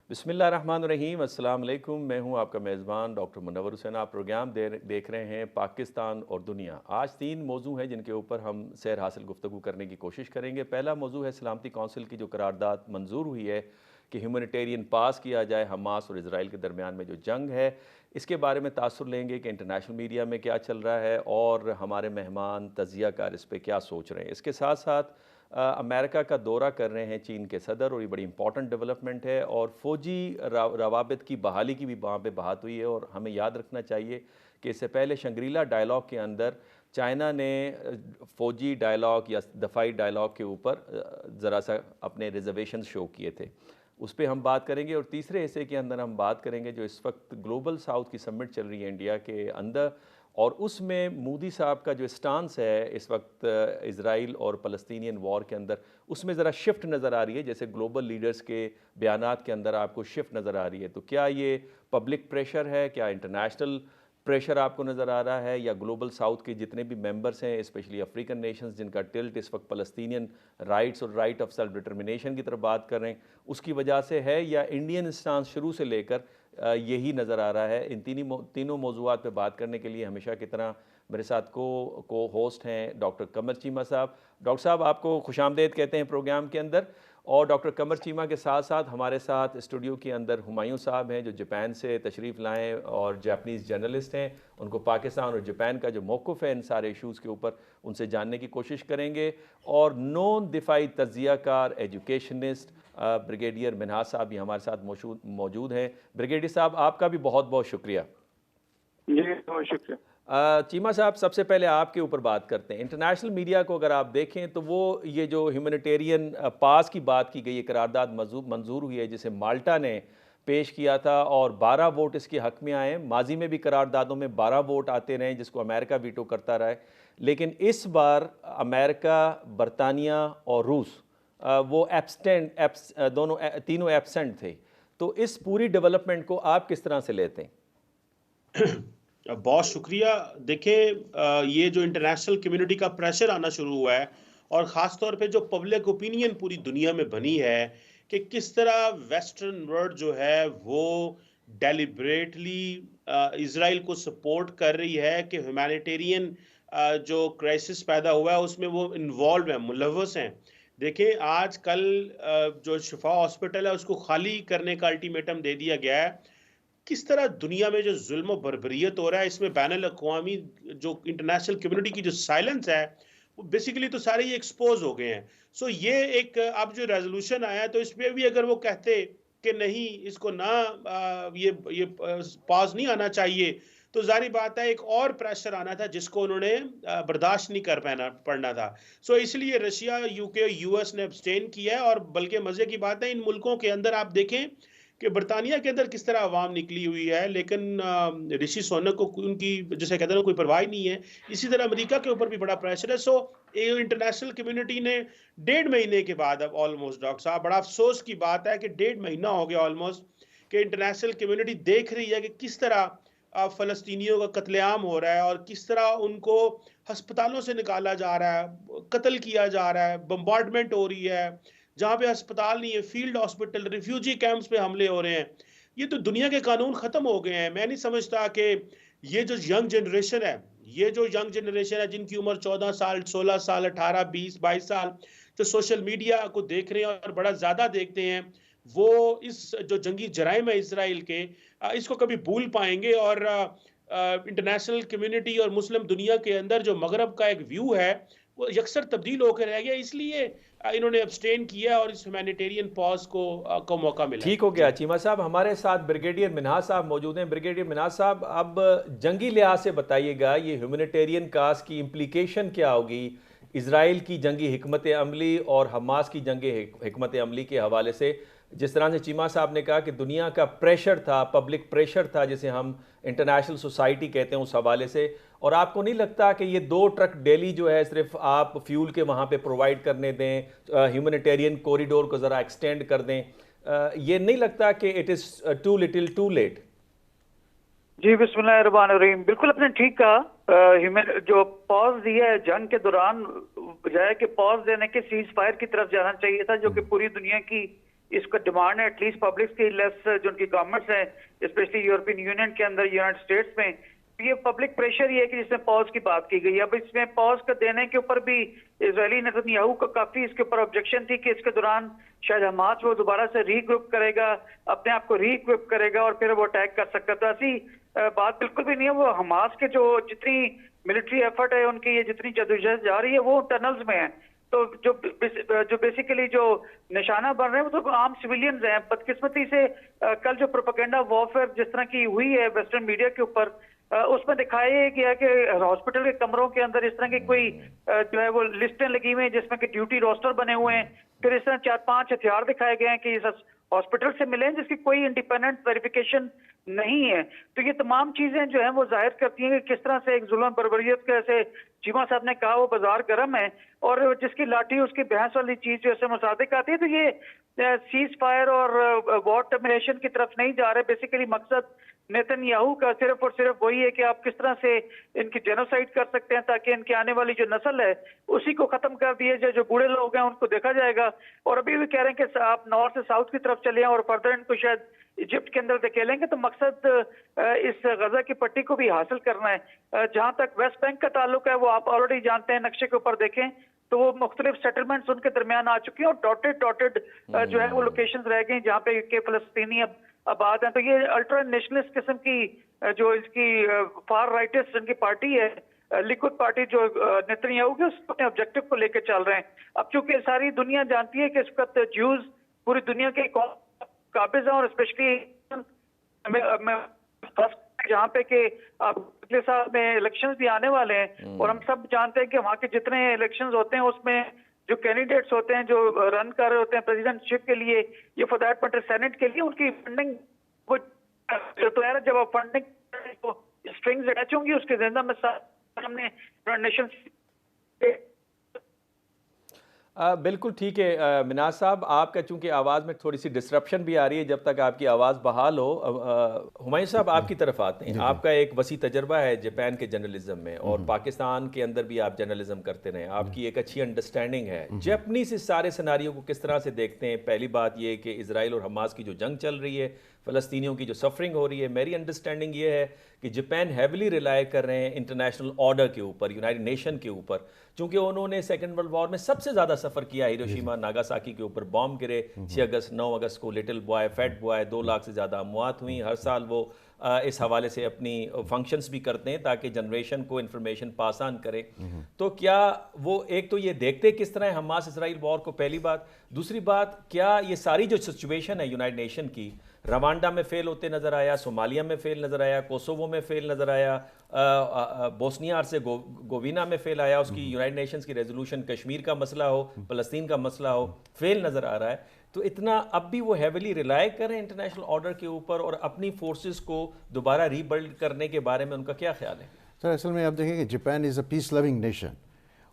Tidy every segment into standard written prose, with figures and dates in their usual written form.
बिस्मिल्लाहिर्रहमानिर्रहीम। अस्सलाम वालेकुम। मैं हूं आपका मेज़बान डॉक्टर मुनव्वर हुसैन। आप प्रोग्राम देख रहे हैं पाकिस्तान और दुनिया। आज 3 मौजू हैं जिनके ऊपर हम सैर हासिल गुफ्तगू करने की कोशिश करेंगे। पहला मौजू है सलामती कौंसिल की जो करारदाद मंजूर हुई है कि ह्यूमैनिटेरियन पास किया जाए हमास और इजराइल के दरमियान में जो जंग है, इसके बारे में तासुर लेंगे कि इंटरनेशनल मीडिया में क्या चल रहा है और हमारे मेहमान तजियाकार इस पर क्या सोच रहे हैं। इसके साथ साथ अमेरिका का दौरा कर रहे हैं चीन के सदर, और ये बड़ी इंपॉर्टेंट डेवलपमेंट है। और फ़ौजी रवाबित की बहाली की भी वहाँ पे बात हुई है, और हमें याद रखना चाहिए कि इससे पहले शंग्रीला डायलॉग के अंदर चाइना ने फ़ौजी डायलॉग या दफ़ाई डायलॉग के ऊपर ज़रा सा अपने रिजर्वेशन शो किए थे। उस पर हम बात करेंगे। और तीसरे हिस्से के अंदर हम बात करेंगे जो इस वक्त ग्लोबल साउथ की समिट चल रही है इंडिया के अंदर, और उसमें मोदी साहब का जो स्टांस है इस वक्त इज़राइल और फ़लस्तीनियन वॉर के अंदर, उसमें ज़रा शिफ्ट नज़र आ रही है। जैसे ग्लोबल लीडर्स के बयानात के अंदर आपको शिफ्ट नज़र आ रही है, तो क्या ये पब्लिक प्रेशर है, क्या इंटरनेशनल प्रेशर आपको नज़र आ रहा है, या ग्लोबल साउथ के जितने भी मेंबर्स हैं स्पेशली अफ्रीकन नेशंस जिनका टिल्ट इस वक्त फ़लस्तीनियन राइट्स और राइट ऑफ सेल्फ डिटर्मिनेशन की तरफ बात कर रहे हैं, उसकी वजह से है, या इंडियन स्टांस शुरू से लेकर यही नज़र आ रहा है। इन तीनों मौज़ूआत पे बात करने के लिए हमेशा की तरह मेरे साथ को होस्ट हैं डॉक्टर कमर चीमा साहब। डॉक्टर साहब, आपको खुशामदीद कहते हैं प्रोग्राम के अंदर। और डॉक्टर कमर चीमा के साथ साथ हमारे साथ स्टूडियो के अंदर हुमायूं साहब हैं जो जापान से तशरीफ़ लाएँ और जापानीज़ जर्नलिस्ट हैं। उनको पाकिस्तान और जापान का जो मौक़िफ़ है इन सारे इशूज़ के ऊपर, उनसे जानने की कोशिश करेंगे। और नॉन दिफाई तज्ज़ियाकार एजुकेशनिस्ट ब्रिगेडियर मिन्हाज साहब भी हमारे साथ मौजूद हैं। ब्रिगेडियर साहब, आपका भी बहुत बहुत शुक्रिया। जी, बहुत शुक्रिया। चीमा साहब, सबसे पहले आपके ऊपर बात करते हैं। इंटरनेशनल मीडिया को अगर आप देखें तो वो ये जो ह्यूमैनिटेरियन पास की बात की गई है, करारदाद मंजूर हुई है जिसे माल्टा ने पेश किया था, और 12 वोट इसके हक में आए। माजी में भी करारदादों में 12 वोट आते रहे जिसको अमेरिका वीटो करता रहा है, लेकिन इस बार अमेरिका, बरतानिया और रूस वो तीनों एब्सेंट थे। तो इस पूरी डेवलपमेंट को आप किस तरह से लेते हैं? बहुत शुक्रिया। देखें, ये जो इंटरनेशनल कम्युनिटी का प्रेशर आना शुरू हुआ है, और ख़ास तौर पे जो पब्लिक ओपिनियन पूरी दुनिया में बनी है कि किस तरह वेस्टर्न वर्ल्ड जो है वो डेलिब्रेटली इजराइल को सपोर्ट कर रही है कि ह्यूमैनिटेरियन जो क्राइसिस पैदा हुआ है उसमें वो इन्वॉल्व हैं, मुलव्वस हैं। देखें, आज कल जो शिफा हॉस्पिटल है उसको खाली करने का अल्टीमेटम दे दिया गया है। किस तरह दुनिया में जो जुल्म और बर्बरियत हो रहा है, इसमें बैनुल अक़वामी जो इंटरनेशनल कम्युनिटी की जो साइलेंस है वो बेसिकली तो सारे ये एक्सपोज हो गए हैं। सो ये एक अब जो रेजोल्यूशन आया तो इसमें भी अगर वो कहते कि नहीं, इसको ना ये पास नहीं आना चाहिए, तो जारी बात है एक और प्रेशर आना था जिसको उन्होंने बर्दाश्त नहीं कर पड़ना था। सो इसलिए रशिया, यूके, यूएस ने अब्सटेन किया है। और बल्कि मजे की बात है, इन मुल्कों के अंदर आप देखें कि बरतानिया के अंदर किस तरह आवाम निकली हुई है, लेकिन ऋषि सुनक को उनकी जैसे कहते हैं कोई परवाह नहीं है। इसी तरह अमेरिका के ऊपर भी बड़ा प्रेशर है। सो इंटरनेशनल कम्युनिटी ने 1.5 महीने के बाद, अब ऑलमोस्ट डॉक्टर साहब, बड़ा अफसोस की बात है कि 1.5 महीना हो गया ऑलमोस्ट कि इंटरनेशनल कम्युनिटी देख रही है कि किस तरह फ़लस्तीनियों का कत्लेआम हो रहा है और किस तरह उनको अस्पतालों से निकाला जा रहा है, कत्ल किया जा रहा है, बम्बार्डमेंट हो रही है, जहाँ पे अस्पताल नहीं है, फील्ड हॉस्पिटल, रिफ्यूजी कैंप्स पे हमले हो रहे हैं। ये तो दुनिया के कानून ख़त्म हो गए हैं। मैं नहीं समझता कि ये जो यंग जनरेशन है, जिनकी उम्र 14 साल, 16 साल, 18, 20, 22 साल, जो सोशल मीडिया को देख रहे हैं और बड़ा ज़्यादा देखते हैं, वो इस जो जंगी जराइम है इसराइल के, इसको कभी भूल पाएंगे। और इंटरनेशनल कम्युनिटी और मुस्लिम दुनिया के अंदर जो मगरब का एक व्यू है वो यकसर तब्दील होकर रह गया। इसलिए इन्होंने अब्सटेन किया और इस ह्यूमैनिटेरियन पॉज को मौका मिला। ठीक हो गया। चीमा साहब, हमारे साथ ब्रिगेडियर मिन्हाज साहब मौजूद हैं। ब्रिगेडियर मिन्हाज साहब, अब जंगी लिहाज से बताइएगा ये ह्यूमैनिटेरियन काज की इम्प्लीकेशन क्या होगी इजराइल की जंगी हिकमत अमली और हमास की जंगी हिकमत अमली के हवाले से। जिस तरह से चीमा साहब ने कहा कि दुनिया का प्रेशर था, पब्लिक प्रेशर था जिसे हम इंटरनेशनल सोसाइटी कहते हैं, उस हवाले से। और आपको नहीं लगता कि ये 2 ट्रक डेली जो है सिर्फ आप फ्यूल के वहाँ पे प्रोवाइड करने दें, ह्यूमैनिटेरियन कॉरिडोर को ज़रा एक्सटेंड कर दें, ये नहीं लगता कि it is too little too late? जी, बिस्मिल्लाहिर्रहमानिर्रहीम। बिल्कुल आपने ठीक कहा। जो पॉज दिया है जंग के दौरान, बजाय कि पॉज देने के सीज फायर की तरफ जाना चाहिए था, जो कि पूरी दुनिया की اس کا ڈیمانڈ ہے ایٹ لیسٹ پبلک کی لیس جو ان کی گورنمنٹس ہیں اسپیشلی یورپین یونین کے اندر یونائٹڈ اسٹیٹس میں یہ پبلک پریشر یہ ہے کہ جس میں پاز کی بات کی گئی. اب اس میں پاز کا دینے کے اوپر بھی اسرائیلی نتنیاہو کا کافی اس کے اوپر آبجیکشن تھی کہ اس کے دوران شاید حماس وہ دوبارہ سے ری گروپ کرے گا, اپنے آپ کو ری اکوپ کرے گا اور پھر وہ اٹیک کر سکتا تھا. ایسی بات بالکل بھی نہیں ہے. وہ حماس کے جو جتنی ملٹری ایفرٹ ہے ان کی یہ جتنی جدوجہد جا رہی ہے وہ ٹنلز میں ہے. تو جو بیسیکلی جو نشانہ بن رہے ہیں وہ تو عام سویلینز ہیں. بدقسمتی سے کل جو پروپیگنڈا وارفیئر جس طرح کی ہوئی ہے ویسٹرن میڈیا کے اوپر اس میں دکھایا یہ گیا کہ ہاسپٹل کے کمروں کے اندر اس طرح کی کوئی جو ہے وہ لسٹیں لگی ہوئی ہیں جس میں کہ ڈیوٹی روسٹر بنے ہوئے ہیں. پھر اس طرح 4-5 ہتھیار دکھائے گئے ہیں کہ یہ ہاسپٹل سے ملے ہیں جس کی کوئی انڈیپینڈنٹ ویریفیکیشن نہیں ہے. تو یہ تمام چیزیں جو ہیں وہ ظاہر کرتی ہیں کہ کس طرح سے ایک ظلم بربریت کا ایسے چیمہ صاحب نے کہا وہ بازار گرم ہے اور جس کی لاٹھی اس کی بحث والی چیز جو ایسے مصادق آتی ہے. تو یہ سیز فائر اور وار ٹرمینیشن کی طرف نہیں جا رہے. بیسیکلی مقصد نیتنیاہو کا صرف اور صرف وہی ہے کہ آپ کس طرح سے ان کی جینوسائیڈ کر سکتے ہیں تاکہ ان کی آنے والی جو نسل ہے اسی کو ختم کر دیے جائے. جو بوڑھے لوگ ہیں ان کو دیکھا جائے گا. اور ابھی بھی کہہ رہے ہیں کہ آپ نارتھ سے ساؤتھ کی طرف چلے ہیں اور فردر ان کو شاید ایجپٹ کے اندر دھکیلیں گے. تو مقصد اس غزہ کی پٹی کو بھی حاصل کرنا ہے. جہاں تک ویسٹ بینک کا تعلق ہے وہ آپ آلریڈی جانتے ہیں, نقشے کے اوپر دیکھیں تو وہ مختلف سیٹلمنٹس ان کے درمیان آ چکی ہیں اور ڈاٹڈ جو ہے وہ لوکیشنز رہ گئی جہاں پہ کہ فلسطینی آباد ہیں. تو یہ الٹرا نیشنلسٹ قسم کی جو اس کی فار رائٹسٹ ان کی پارٹی ہے لیکوڈ پارٹی جو نیتنیاہو کے اس اپنے آبجیکٹو کو لے کے چل رہے ہیں. اب چونکہ ساری دنیا جانتی ہے کہ اس وقت جوز پوری دنیا کے قابض ہیں اور اسپیشلی جہاں پہ کہ اگلے سال میں الیکشنز بھی آنے والے ہیں اور ہم سب جانتے ہیں کہ وہاں کے جتنے الیکشنز ہوتے ہیں اس میں جو کینڈیڈیٹس ہوتے ہیں جو رن کر رہے ہوتے ہیں پریزیڈنٹ شپ کے لیے یا فار دیٹ میٹر سینٹ کے لیے ان کی فنڈنگ تو یار جب آپ فنڈنگ اسٹرنگز اٹیچ ہوں گی اس کے زندہ میں سامنے نیشن بالکل ٹھیک ہے. مناز صاحب آپ کا چونکہ آواز میں تھوڑی سی ڈسرپشن بھی آ رہی ہے, جب تک آپ کی آواز بحال ہو. ہمایوں صاحب آپ کی طرف آتے ہیں. آپ کا ایک وسیع تجربہ ہے جاپان کے جرنلزم میں اور پاکستان کے اندر بھی آپ جرنلزم کرتے رہے. آپ کی ایک اچھی انڈرسٹینڈنگ ہے. جاپنیز اس سارے سیناریو کو کس طرح سے دیکھتے ہیں؟ پہلی بات یہ کہ اسرائیل اور حماس کی جو جنگ چل رہی ہے, فلسطینیوں کی جو سفرنگ ہو رہی ہے, میری انڈرسٹینڈنگ یہ ہے کہ جاپان ہیولی ریلائی کر رہے ہیں انٹرنیشنل آرڈر کے اوپر, یونائٹڈ نیشن کے اوپر, چونکہ انہوں نے سیکنڈ ورلڈ وار میں سب سے زیادہ سفر کیا. ہیروشیما ناگاساکی کے اوپر بام گرے 6 اگست 9 اگست کو, little boy fat boy, 2 lakh سے زیادہ اموات ہوئیں. ہر سال وہ اس حوالے سے اپنی فنکشنز بھی کرتے ہیں تاکہ جنریشن کو انفارمیشن پاس آن کرے. تو کیا وہ ایک تو یہ دیکھتے کس طرح ہے حماس اسرائیل وار کو, پہلی بات. دوسری بات, کیا یہ ساری جو سچویشن ہے یونائٹڈ نیشن کی روانڈا میں فیل ہوتے نظر آیا, صومالیہ میں فیل نظر آیا, کوسوو میں فیل نظر آیا, بوسنیا اور سے گوینا میں فیل آیا, اس کی یونائٹڈ نیشنز کی ریزولوشن کشمیر کا مسئلہ ہو, فلسطین کا مسئلہ ہو, فیل نظر آ رہا ہے. تو اتنا اب بھی وہ ہیولی ریلائی کریں انٹرنیشنل آرڈر کے اوپر اور اپنی فورسز کو دوبارہ ری بلڈ کرنے کے بارے میں ان کا کیا خیال ہے؟ سر اصل میں آپ دیکھیں کہ Japan is a piece living nation.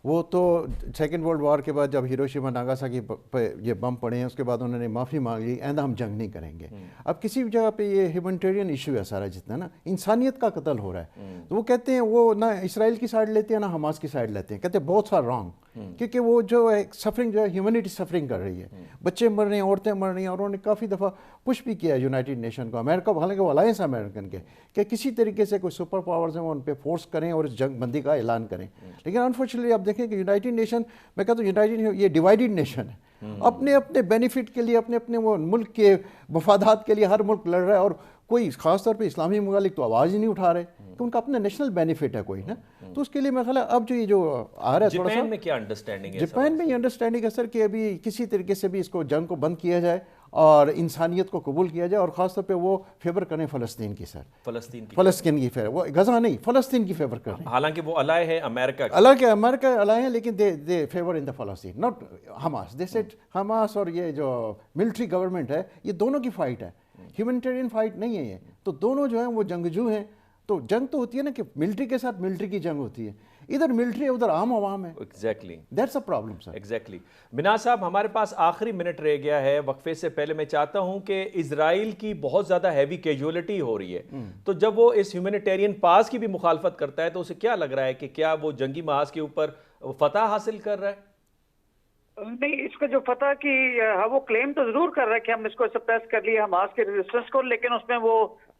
وہ تو سیکنڈ ورلڈ وار کے بعد جب ہیروشیما ناگاساکی پہ یہ بم پڑے ہیں اس کے بعد انہوں نے معافی مانگ لی, آئندہ ہم جنگ نہیں کریں گے. اب کسی بھی جگہ پہ یہ ہیومنٹیرین ایشو ہے سارا, جتنا نا انسانیت کا قتل ہو رہا ہے. تو وہ کہتے ہیں وہ نہ اسرائیل کی سائڈ لیتے ہیں نہ حماس کی سائڈ لیتے ہیں, کہتے ہیں بہت سا رانگ, کیونکہ وہ جو ہے سفرنگ جو ہے ہیومنٹی سفرنگ کر رہی ہے, بچے مر رہے ہیں, عورتیں مر رہی ہیں. اور انہوں نے کافی دفعہ پش بھی کیا یونائٹڈ نیشن کو, امریکہ, حالانکہ وہ الائنس امریکن کے, کہ کسی طریقے سے کوئی سپر پاورز ہیں وہ ان پہ فورس کریں اور اس جنگ بندی کا اعلان کریں. لیکن انفارچونیٹلی آپ دیکھیں کہ یونائٹڈ نیشن, میں کہتا ہوں یونائٹڈ یہ ڈیوائیڈڈ نیشن ہے. اپنے اپنے بینیفٹ کے لیے, اپنے اپنے وہ ملک کے مفادات کے لیے ہر ملک لڑ رہا ہے, اور کوئی خاص طور پہ اسلامی ممالک تو آواز ہی نہیں اٹھا رہے کہ ان کا اپنا نیشنل بینیفٹ ہے کوئی نا. تو اس کے لیے میرا خیال ہے اب جو یہ جو آ رہا ہے تھوڑا سا جاپان میں کیا انڈرسٹینڈنگ ہے؟ جاپان میں یہ انڈرسٹینڈنگ ہے سر کہ ابھی کسی طریقے سے بھی اس کو جنگ کو بند کیا جائے اور انسانیت کو قبول کیا جائے, اور خاص طور پہ وہ فیور کریں فلسطین کی. سر فلسطین کی فیور, وہ غزہ نہیں فلسطین کی فیور کر رہے ہیں. حالانکہ وہ الائے ہیں امریکہ, امریکہ الائے ہیں, لیکن دے فیور ان دا فلسطین, not Hamas. They set Hamas اور یہ جو ملٹری گورنمنٹ ہے یہ دونوں کی فائٹ ہے, ہیومنٹیرین فائٹ نہیں ہے یہ. تو دونوں جو ہیں وہ جنگجو ہیں. تو جنگ تو ہوتی ہے نا کہ ملٹری کے ساتھ ملٹری کی جنگ ہوتی ہے, ادھر ملٹری ہے ادھر عام عوام ہے. Exactly that's a problem sir. Exactly. مناز صاحب ہمارے پاس آخری منٹ رہ گیا ہے, وقفے سے پہلے میں چاہتا ہوں کہ اسرائیل کی بہت زیادہ ہیوی کیجولیٹی ہو رہی ہے, تو جب وہ اس ہیومینیٹیرین پاس کی بھی مخالفت کرتا ہے تو اسے کیا لگ رہا ہے کہ کیا وہ جنگی محاذ کے اوپر فتح حاصل کر رہا ہے؟ नहीं, इसका जो फतह की हाँ, वो क्लेम तो जरूर कर रहा है कि हम इसको सप्रेस कर लिए हमास के रेजिस्टेंस को, लेकिन उसमें वो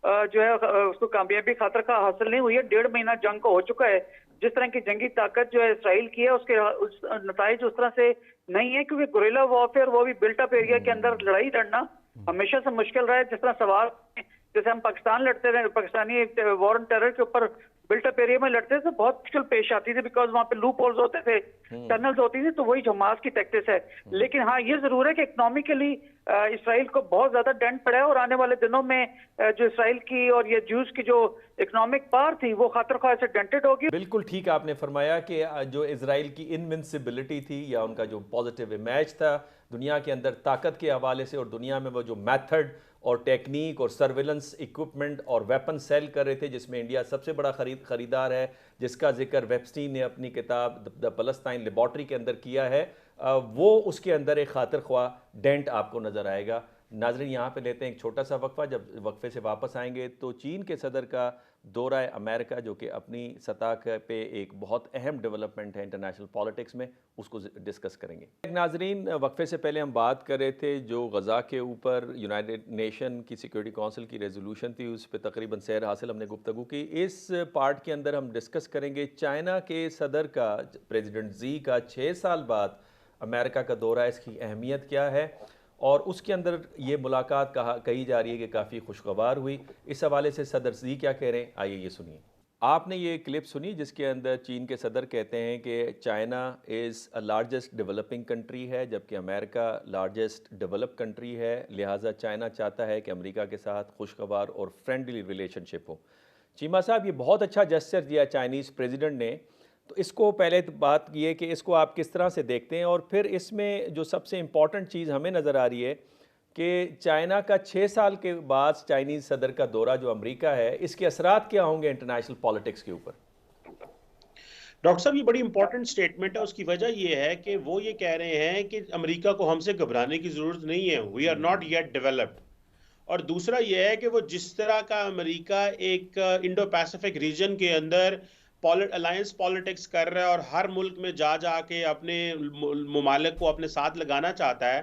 जो है उसको कामयाबी खातर का हासिल नहीं हुई है। 1.5 महीना जंग को हो चुका है। जिस तरह की जंगी ताकत जो है इसराइल की है, उसके नताइज उस तरह से नहीं है, क्योंकि गुरिल्ला वॉरफेयर वो भी बिल्ट अप एरिया के अंदर लड़ाई लड़ना हमेशा से मुश्किल रहा है। जिस तरह सवाल जैसे हम पाकिस्तान लड़ते रहे, पाकिस्तानी वॉर ऑन टेरर के ऊपर बिल्टअप एरिया में लड़ते थे तो बहुत मुश्किल पेश आती थी, बिकॉज वहां पे लूप होल्स होते थे, टनल्स होती थी, तो वही हमास की टैक्टिस है। लेकिन हाँ, ये जरूर है कि इकोनॉमिकली इसराइल को बहुत ज्यादा डेंट पड़ा है, और आने वाले दिनों में जो इसराइल की और ये ज्यूज की जो इकोनॉमिक पावर थी वो खातर ख्वाह से डेंटेड होगी। बिल्कुल ठीक आपने फरमाया कि जो इसराइल की इनविंसिबिलिटी थी या उनका जो पॉजिटिव इमेज था दुनिया के अंदर ताकत के हवाले से, और दुनिया में वो जो मेथड और टेक्निक और सर्विलेंस इक्विपमेंट और वेपन सेल कर रहे थे, जिसमें इंडिया सबसे बड़ा खरीदार है, जिसका जिक्र वेबस्टीन ने अपनी किताब द पैलेस्टाइन लेबॉर्ट्री के अंदर किया है, वो उसके अंदर एक खातिर ख्वाह डेंट आपको नज़र आएगा। नाज़रीन, यहाँ पे लेते हैं एक छोटा सा वक्फा। जब वक्फे से वापस आएंगे तो चीन के सदर का दौरा अमेरिका, जो कि अपनी सतह पे एक बहुत अहम डेवलपमेंट है इंटरनेशनल पॉलिटिक्स में, उसको डिस्कस करेंगे। नाज़रीन, वक्फे से पहले हम बात कर रहे थे जो गज़ा के ऊपर यूनाइटेड नेशन की सिक्योरिटी काउंसिल की रेजोल्यूशन थी, उस पर तकरीबन सैर हासिल हमने गुफ्तगू की। इस पार्ट के अंदर हम डिस्कस करेंगे चाइना के सदर का, प्रेसिडेंट जी का 6 साल बाद अमेरिका का दौरा, इसकी अहमियत क्या है, और उसके अंदर ये मुलाकात कही जा रही है कि काफ़ी खुशगवार हुई। इस हवाले से सदर जी क्या कह रहे हैं, आइए ये सुनिए। आपने ये क्लिप सुनी जिसके अंदर चीन के सदर कहते हैं कि China is a largest developing country है, जबकि अमेरिका लार्जेस्ट डेवलप कंट्री है, लिहाजा चाइना चाहता है कि अमेरिका के साथ खुशगवार और फ्रेंडली रिलेशनशिप हो। चीमा साहब, ये बहुत अच्छा जेस्चर दिया चाइनीज़ प्रेसिडेंट ने, तो इसको पहले तो बात की है कि इसको आप किस तरह से देखते हैं, और फिर इसमें जो सबसे इम्पॉर्टेंट चीज़ हमें नज़र आ रही है कि चाइना का 6 साल के बाद चाइनीज़ सदर का दौरा जो अमेरिका है, इसके असरात क्या होंगे इंटरनेशनल पॉलिटिक्स के ऊपर? डॉक्टर साहब, ये बड़ी इंपॉर्टेंट स्टेटमेंट है। उसकी वजह ये है कि वो ये कह रहे हैं कि अमेरिका को हमसे घबराने की जरूरत नहीं है, we are not yet developed. और दूसरा ये है कि वो जिस तरह का अमेरिका एक इंडो पैसिफिक रीजन के अंदर अलायंस पॉलिटिक्स कर रहा है और हर मुल्क में जा के अपने मुमालिक को अपने साथ लगाना चाहता है,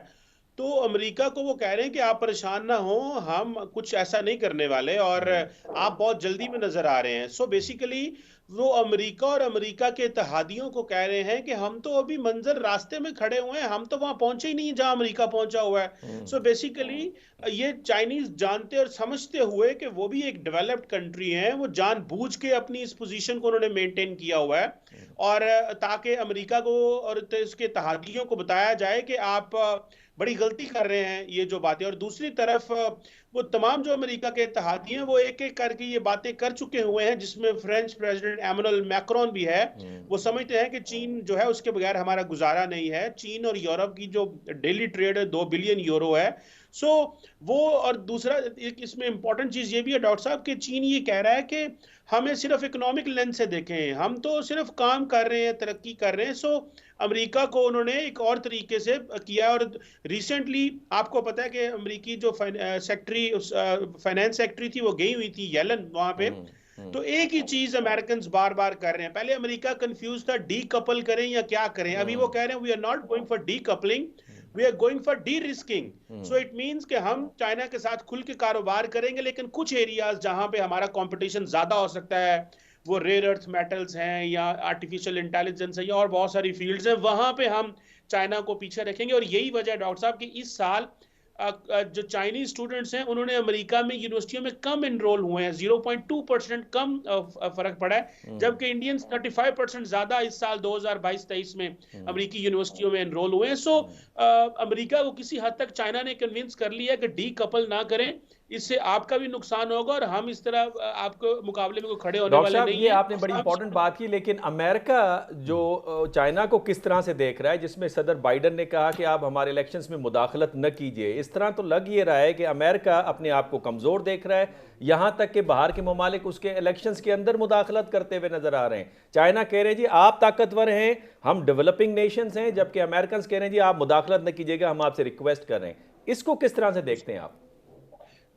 तो अमेरिका को वो कह रहे हैं कि आप परेशान ना हो, हम कुछ ऐसा नहीं करने वाले और आप बहुत जल्दी में नजर आ रहे हैं। सो बेसिकली वो अमेरिका और अमेरिका के इत्तेहादियों को कह रहे हैं कि हम तो अभी मंजर रास्ते में खड़े हुए हैं, हम तो वहां पहुंचे ही नहीं जहां अमेरिका पहुंचा हुआ है। सो बेसिकली ये चाइनीज जानते और समझते हुए कि वो भी एक डेवलप्ड कंट्री है, वो जानबूझ के अपनी इस पोजीशन को उन्होंने मेंटेन किया हुआ है, और ताकि अमेरिका को और उसके इत्तेहादियों को बताया जाए कि आप बड़ी गलती कर रहे हैं ये जो बातें। और दूसरी तरफ वो तमाम जो अमेरिका के इत्तेहादी हैं वो एक एक करके ये बातें कर चुके हुए हैं, जिसमें फ्रेंच प्रेसिडेंट एमैनुअल मैक्रोन भी है। वो समझते हैं कि चीन जो है उसके बगैर हमारा गुजारा नहीं है। चीन और यूरोप की जो डेली ट्रेड 2 बिलियन यूरो है। सो वो, और दूसरा एक इसमें इंपॉर्टेंट चीज ये भी है डॉक्टर साहब कि चीन ये कह रहा है कि हमें सिर्फ इकोनॉमिक लेंस से देखें, हम तो सिर्फ काम कर रहे हैं, तरक्की कर रहे हैं। सो अमेरिका को उन्होंने एक और तरीके से किया। और रिसेंटली आपको पता है कि अमेरिकी जो फाइनेंस सेक्रेटरी थी वो गई हुई थी येलन वहां पे। तो एक ही चीज अमेरिकन बार बार कर रहे हैं। पहले अमेरिका कंफ्यूज था डी कपल करें या क्या करें, अभी वो कह रहे हैं we are not going for decoupling, we are going for derisking. So it means कि हम चाइना के साथ खुल के कारोबार करेंगे, लेकिन कुछ एरियाज जहां पे हमारा कंपटीशन ज्यादा हो सकता है, वो रेयर अर्थ मेटल्स हैं या आर्टिफिशियल इंटेलिजेंस है या और बहुत सारी फील्ड्स हैं, वहां पे हम चाइना को पीछे रखेंगे। और यही वजह है डॉक्टर साहब कि इस साल जो चाइनीज स्टूडेंट्स हैं उन्होंने अमेरिका में यूनिवर्सिटियों में कम एनरोल हुए हैं, 0.2% कम फर्क पड़ा है, जबकि इंडियंस 35% ज्यादा इस साल 2022-23 में अमेरिकी यूनिवर्सिटियों में एनरोल हुए हैं। सो अमेरिका को किसी हद तक चाइना ने कन्विंस कर लिया कि डी कपल ना करें, इससे आपका भी नुकसान होगा और हम इस तरह आपको मुकाबले में खड़े होने वाले नहीं हैं। ये आपने बड़ी इंपॉर्टेंट बात की, लेकिन अमेरिका जो चाइना को किस तरह से देख रहा है, जिसमें सदर बाइडन ने कहा कि आप हमारे इलेक्शंस में मुदाखलत न कीजिए, इस तरह तो लग ये रहा है कि अमेरिका अपने आप को कमजोर देख रहा है, यहां तक कि बाहर के ममालिक उसके इलेक्शंस के अंदर मुदाखलत करते हुए नजर आ रहे हैं। चाइना कह रहे हैं जी आप ताकतवर हैं, हम डेवलपिंग नेशंस हैं, जबकि अमेरिकन कह रहे हैं जी आप मुदाखलत न कीजिएगा, हम आपसे रिक्वेस्ट कर रहे हैं। इसको किस तरह से देखते हैं आप?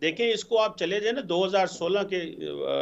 देखें, इसको आप चले जाए ना 2016 के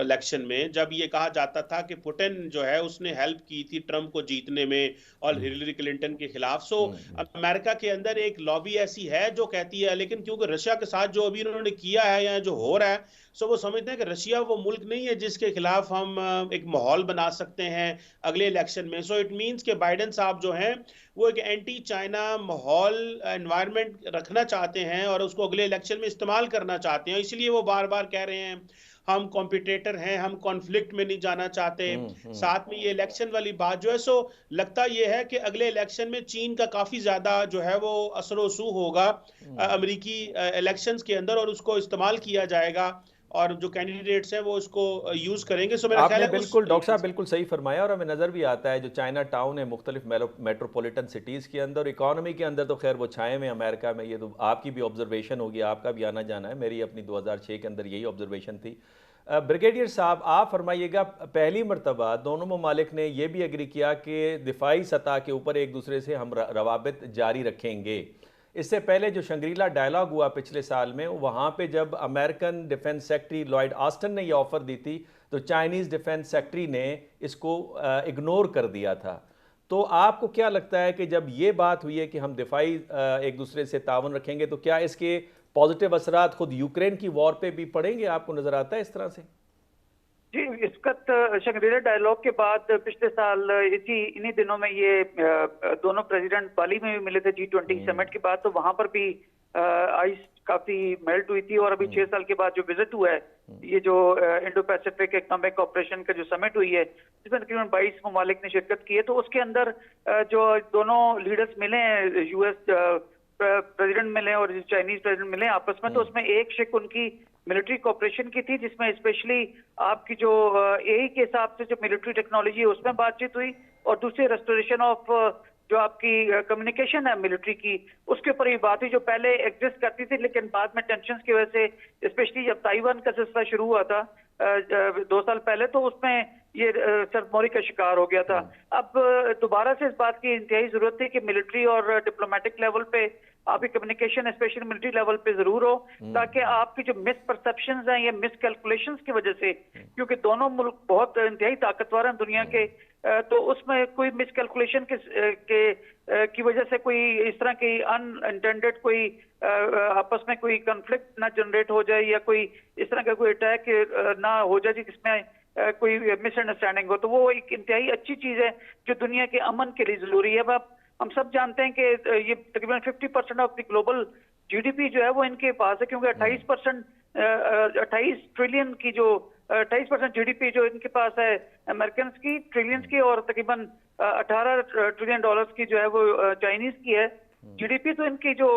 इलेक्शन में, जब ये कहा जाता था कि पुतिन जो है उसने हेल्प की थी ट्रम्प को जीतने में और हिलरी क्लिंटन के खिलाफ। सो अमेरिका के अंदर एक लॉबी ऐसी है जो कहती है, लेकिन क्योंकि रशिया के साथ जो अभी उन्होंने किया है या जो हो रहा है, सो वो समझते हैं कि रशिया वो मुल्क नहीं है जिसके खिलाफ हम एक माहौल बना सकते हैं अगले इलेक्शन में। सो इट मीन्स के बाइडेन साहब जो हैं वो एक एंटी चाइना माहौल एनवायरनमेंट रखना चाहते हैं और उसको अगले इलेक्शन में इस्तेमाल करना चाहते हैं, इसलिए वो बार बार कह रहे हैं हम कॉम्पिटिटर हैं, हम कॉन्फ्लिक्ट में नहीं जाना चाहते। साथ में ये इलेक्शन वाली बात जो है, सो लगता ये है कि अगले इलेक्शन में चीन का काफी ज्यादा जो है वो असर वसू होगा अमेरिकी इलेक्शंस के अंदर और उसको इस्तेमाल किया जाएगा और जो कैंडिडेट्स हैं वो उसको यूज करेंगे। सो मेरा ख्याल है बिल्कुल डॉक्टर साहब बिल्कुल सही फरमाया, और हमें नज़र भी आता है जो चाइना टाउन है मुख्तलिफ मेट्रोपॉलिटन सिटीज़ के अंदर, इकॉनमी के अंदर तो खैर वो छाए में अमेरिका में, ये तो आपकी भी ऑब्जर्वेशन होगी, आपका भी आना जाना है, मेरी अपनी 2006 के अंदर यही ऑब्जर्वेशन थी। ब्रिगेडियर साहब आप फरमाइएगा, पहली मरतबा दोनों ममालिक ने यह भी एग्री किया कि दिफाई सतह के ऊपर एक दूसरे से हम रवाबित जारी रखेंगे। इससे पहले जो शंग्रीला डायलॉग हुआ पिछले साल में, वहाँ पे जब American defence secretary Lloyd Austin ने ये ऑफ़र दी थी तो चाइनीज़ डिफेंस सेक्रेटरी ने इसको इग्नोर कर दिया था। तो आपको क्या लगता है कि जब ये बात हुई है कि हम दिफाई एक दूसरे से ताउन रखेंगे, तो क्या इसके पॉजिटिव असरात खुद यूक्रेन की वॉर पे भी पड़ेंगे? आपको नज़र आता है इस तरह से? जी, इस वक्त शंग्रीला डायलॉग के बाद पिछले साल इन्हीं दिनों में ये दोनों प्रेसिडेंट बाली में भी मिले थे G20 समिट के बाद, तो वहां पर भी आइस काफी मेल्ट हुई थी। और अभी 6 साल के बाद जो विजिट हुआ है, ये जो इंडो पैसिफिक इकोनॉमिक कॉर्पोरेशन का जो समिट हुई है जिसमें तकरीबन 22 ममालिक ने शिरकत की है, तो उसके अंदर जो दोनों लीडर्स मिले हैं, यूएस प्रेसिडेंट मिले और चाइनीज प्रेसिडेंट मिले आपस में, तो उसमें एक शिक उनकी मिलिट्री कॉपरेशन की थी, जिसमें स्पेशली आपकी जो एआई के हिसाब से जो मिलिट्री टेक्नोलॉजी है उसमें बातचीत हुई, और दूसरी रेस्टोरेशन ऑफ जो आपकी कम्युनिकेशन है मिलिट्री की, उसके ऊपर ये बात हुई जो पहले एग्जिस्ट करती थी, लेकिन बाद में टेंशन की वजह से, स्पेशली जब ताइवान का सिलसिला शुरू हुआ था 2 साल पहले, तो उसमें ये सरमौरी का शिकार हो गया था। अब दोबारा से इस बात की इंतहाई जरूरत थी कि मिलिट्री और डिप्लोमेटिक लेवल पे आपकी कम्युनिकेशन स्पेशली मिलिट्री लेवल पे जरूर हो, ताकि आपकी जो मिस परसेप्शंस हैं या मिस कैलकुलेशंस की वजह से, क्योंकि दोनों मुल्क बहुत इंतहाई ताकतवर हैं दुनिया के, तो उसमें कोई मिस कैलकुलेशन की वजह से कोई इस तरह की अनइंटेंडेड कोई आपस में कोई कॉन्फ्लिक्ट ना जनरेट हो जाए या कोई इस तरह का कोई अटैक ना हो जाए जिसमें कोई मिसअंडरस्टैंडिंग हो, तो वो एक इंतहाई अच्छी चीज है जो दुनिया के अमन के लिए जरूरी है। अब हम सब जानते हैं कि ये तकरीबन 50% ऑफ द ग्लोबल जीडीपी जो है वो इनके पास है, क्योंकि 28 ट्रिलियन की जो 28% जीडीपी जो इनके पास है अमेरिकन की ट्रिलियंस की, और तकरीबन 18 ट्रिलियन डॉलर्स की जो है वो चाइनीज की है जीडीपी। तो इनकी जो